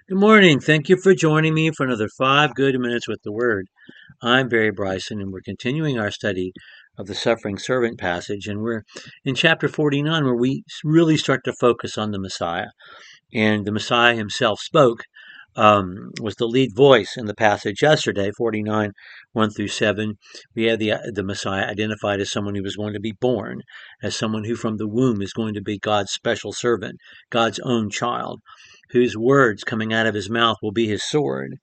Good morning. Thank you for joining me for another 5 good minutes with the Word. I'm Barry Bryson, and we're continuing our study of the suffering servant passage. And we're in chapter 49, where we really start to focus on the Messiah. And the Messiah himself spoke, was the lead voice in the passage yesterday, 49, 1 through 7. We had the Messiah identified as someone who was going to be born, as someone who from the womb is going to be God's special servant, God's own child, whose words coming out of his mouth will be his sword,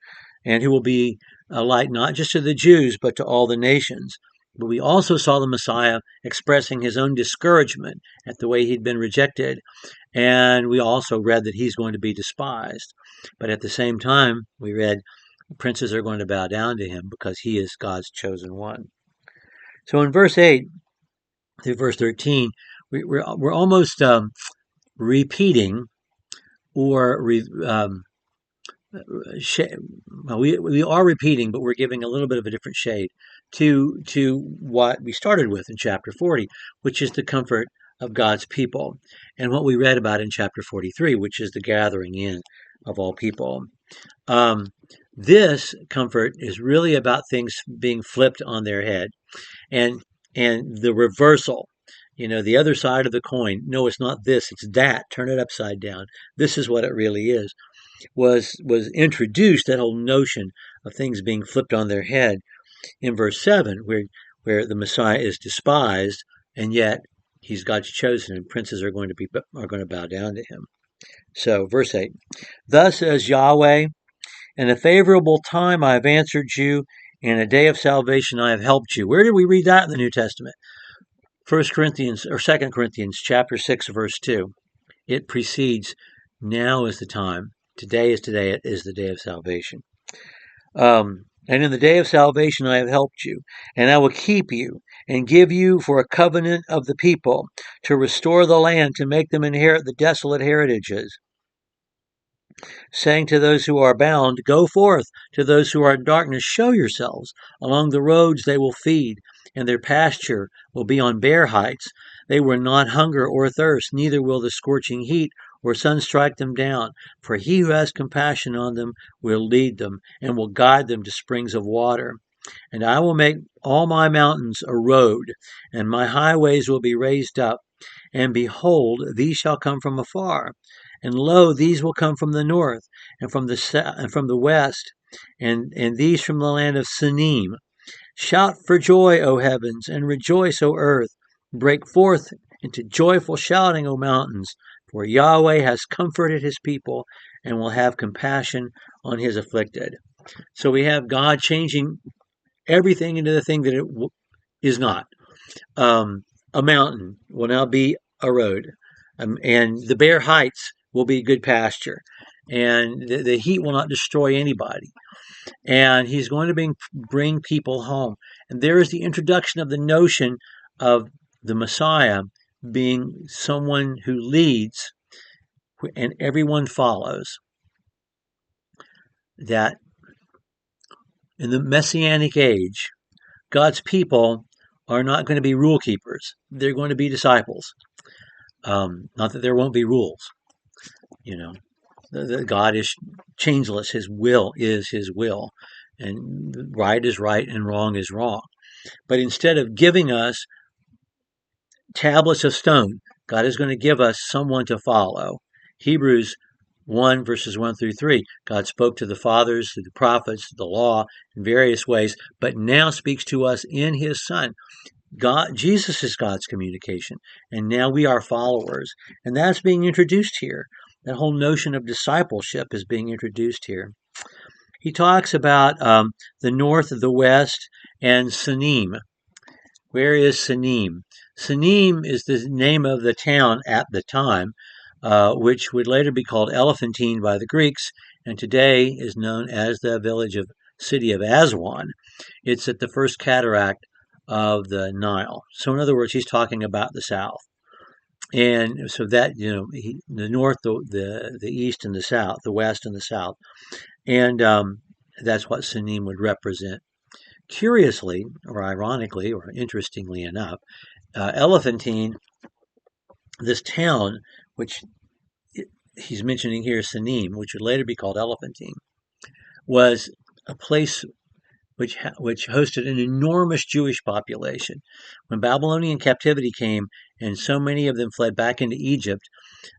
and who will be a light not just to the Jews, but to all the nations. But we also saw the Messiah expressing his own discouragement at the way he'd been rejected. And we also read that he's going to be despised. But at the same time, we read princes are going to bow down to him because he is God's chosen one. So in verse 8 through verse 13, we're almost repeating or well, we are repeating, but we're giving a little bit of a different shade to what we started with in chapter 40, which is the comfort of God's people, and what we read about in chapter 43, which is the gathering in of all people. This comfort is really about things being flipped on their head, and the reversal. The other side of the coin. No, it's not this; it's that. Turn it upside down. This is what it really is. Was introduced, that whole notion of things being flipped on their head, in verse 7, where the Messiah is despised, and yet he's God's chosen, and princes are going to bow down to him. So verse 8, thus says Yahweh, in a favorable time I have answered you, in a day of salvation I have helped you. Where did we read that in the New Testament? 1 Corinthians or 2 Corinthians chapter 6 verse 2. It precedes, now is the time. Today is today. It is the day of salvation. And in the day of salvation I have helped you, and I will keep you, and give you for a covenant of the people, to restore the land, to make them inherit the desolate heritages. Saying to those who are bound, go forth; to those who are in darkness, show yourselves. Along the roads they will feed, and their pasture will be on bare heights. They will not hunger or thirst, neither will the scorching heat or sun strike them down. For he who has compassion on them will lead them, and will guide them to springs of water. And I will make all my mountains a road, and my highways will be raised up. And behold, these shall come from afar. And lo, these will come from the north, and from the west, and these from the land of Sinim. Shout for joy, O heavens, and rejoice, O earth. Break forth into joyful shouting, O mountains, for Yahweh has comforted his people, and will have compassion on his afflicted. So we have God changing everything into the thing that it is not. A mountain will now be a road, and the bare heights will be good pasture, and the heat will not destroy anybody. And he's going to bring people home. And there is the introduction of the notion of the Messiah being someone who leads and everyone follows. That in the Messianic age, God's people are not going to be rule keepers. They're going to be disciples. Not that there won't be rules. God is changeless. His will is his will. And right is right and wrong is wrong. But instead of giving us tablets of stone, God is going to give us someone to follow. Hebrews 1 verses 1 through 3. God spoke to the fathers, to the prophets, to the law in various ways, but now speaks to us in his Son. Jesus is God's communication, and now we are followers, and that's being introduced here. That whole notion of discipleship is being introduced here. He talks about the north, the west, and Sinim. Where is Sinim? Sinim is the name of the town at the time, which would later be called Elephantine by the Greeks, and today is known as the city of Aswan. It's at the first cataract of the Nile. So in other words, he's talking about the south. And so that, the north, the east and the south, the west and the south. And that's what Sinim would represent. Curiously, or ironically, or interestingly enough, Elephantine, this town, which he's mentioning here Sanim, which would later be called Elephantine, was a place which hosted an enormous Jewish population. When Babylonian captivity came and so many of them fled back into Egypt,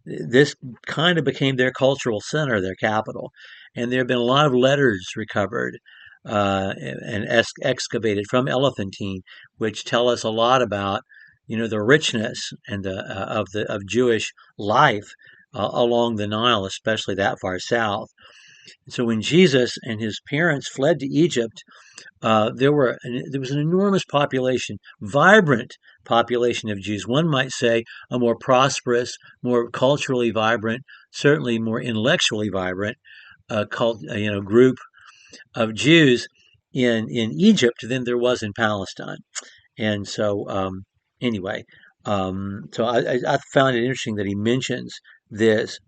this kind of became their cultural center, their capital. And there have been a lot of letters recovered and excavated from Elephantine, which tell us a lot about, the richness and of Jewish life along the Nile, especially that far south. So when Jesus and his parents fled to Egypt, there was an enormous population, vibrant population of Jews. One might say a more prosperous, more culturally vibrant, certainly more intellectually vibrant group of Jews in Egypt than there was in Palestine. And so anyway, so I found it interesting that he mentions this.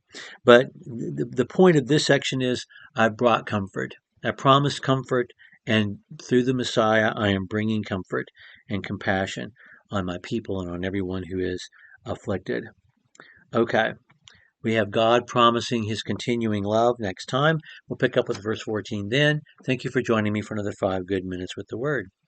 But the point of this section is I brought comfort. I promised comfort, and through the Messiah, I am bringing comfort and compassion on my people and on everyone who is afflicted. Okay, we have God promising his continuing love next time. We'll pick up with verse 14 then. Thank you for joining me for another 5 good minutes with the Word.